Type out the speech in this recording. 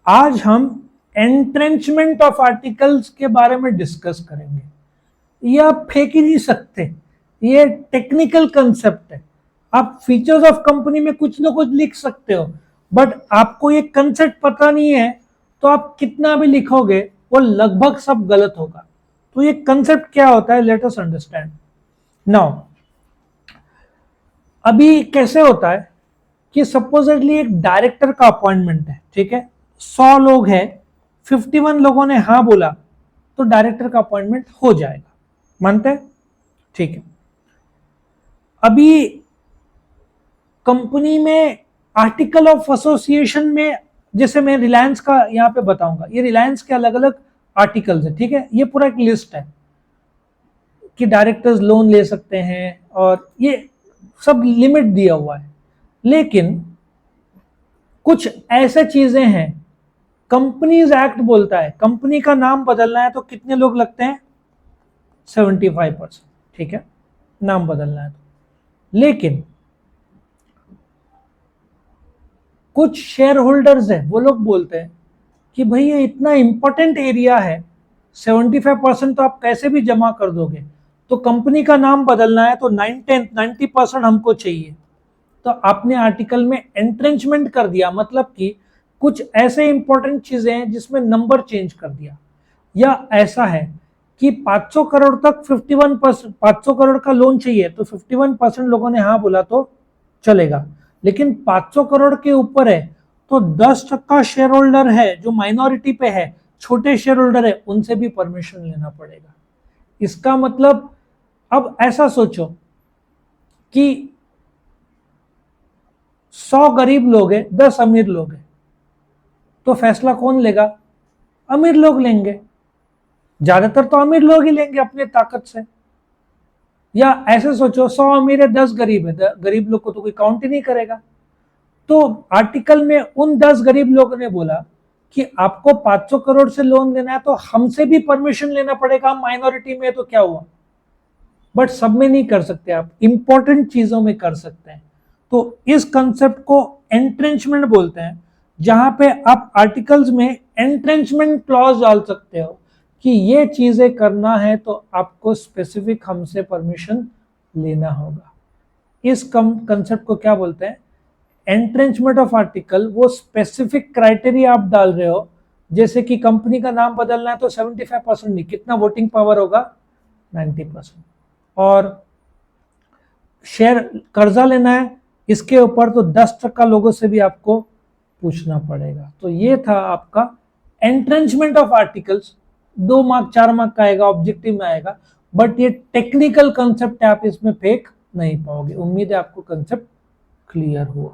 आज हम entrenchment of articles के बारे में डिस्कस करेंगे। ये आप फेंक ही नहीं सकते, ये टेक्निकल कंसेप्ट है। आप फीचर्स ऑफ कंपनी में कुछ ना कुछ लिख सकते हो, बट आपको ये कंसेप्ट पता नहीं है तो आप कितना भी लिखोगे वो लगभग सब गलत होगा। तो ये कंसेप्ट क्या होता है, लेट अस अंडरस्टैंड नाउ। अभी कैसे होता है कि सपोजिटली एक डायरेक्टर का अपॉइंटमेंट है, ठीक है, 100 लोग हैं, 51 लोगों ने हाँ बोला तो डायरेक्टर का अपॉइंटमेंट हो जाएगा, मानते हैं? ठीक है। अभी कंपनी में आर्टिकल ऑफ एसोसिएशन में, जैसे मैं रिलायंस का यहां पे बताऊंगा, ये रिलायंस के अलग अलग आर्टिकल्स है, ठीक है, ये पूरा एक लिस्ट है कि डायरेक्टर्स लोन ले सकते हैं और ये सब लिमिट दिया हुआ है। लेकिन कुछ ऐसे चीजें हैं, कंपनीज एक्ट बोलता है कंपनी का नाम बदलना है तो कितने लोग लगते हैं, 75%, ठीक है, नाम बदलना है तो। लेकिन कुछ शेयर होल्डर्स हैं, वो लोग बोलते हैं कि भाई ये इतना इंपॉर्टेंट एरिया है, 75% तो आप कैसे भी जमा कर दोगे, तो कंपनी का नाम बदलना है तो 90% हमको चाहिए। तो आपने आर्टिकल में एंट्रेंचमेंट कर दिया, मतलब कि कुछ ऐसे इंपॉर्टेंट चीजें हैं जिसमें नंबर चेंज कर दिया। या ऐसा है कि 500 करोड़ तक 51%, 500 करोड़ का लोन चाहिए तो 51% लोगों ने हाँ बोला तो चलेगा। लेकिन 500 करोड़ के ऊपर है तो 10% शेयर होल्डर है जो माइनॉरिटी पे है, छोटे शेयर होल्डर है, उनसे भी परमिशन लेना पड़ेगा। इसका मतलब अब ऐसा सोचो कि 100 गरीब लोग हैं, 10 अमीर लोग हैं, तो फैसला कौन लेगा? अमीर लोग लेंगे, ज्यादातर तो अमीर लोग ही लेंगे अपने ताकत से। या ऐसे सोचो 100 अमीर है, 10 गरीब है, गरीब लोग को तो कोई काउंट ही नहीं करेगा। तो आर्टिकल में उन 10 गरीब लोगों ने बोला कि आपको 500 करोड़ से लोन लेना है तो हमसे भी परमिशन लेना पड़ेगा, हम माइनॉरिटी में है तो क्या हुआ। बट सब में नहीं कर सकते, आप इंपॉर्टेंट चीजों में कर सकते हैं। तो इस कंसेप्ट को एंट्रेंचमेंट बोलते हैं, जहां पे आप आर्टिकल्स में एंट्रेंचमेंट क्लॉज डाल सकते हो कि ये चीजें करना है तो आपको स्पेसिफिक हमसे परमिशन लेना होगा। इस कंसेप्ट को क्या बोलते हैं, एंट्रेंचमेंट ऑफ आर्टिकल। वो स्पेसिफिक क्राइटेरिया आप डाल रहे हो, जैसे कि कंपनी का नाम बदलना है तो 75% नहीं, कितना वोटिंग पावर होगा, 90%। और शेयर कर्जा लेना है इसके ऊपर तो 10% लोगों से भी आपको पूछना पड़ेगा। तो ये था आपका entrenchment of articles. 2 mark 4 mark का आएगा, ऑब्जेक्टिव में आएगा, बट ये टेक्निकल कंसेप्ट है, आप इसमें फेंक नहीं पाओगे। उम्मीद है आपको कंसेप्ट क्लियर हुआ।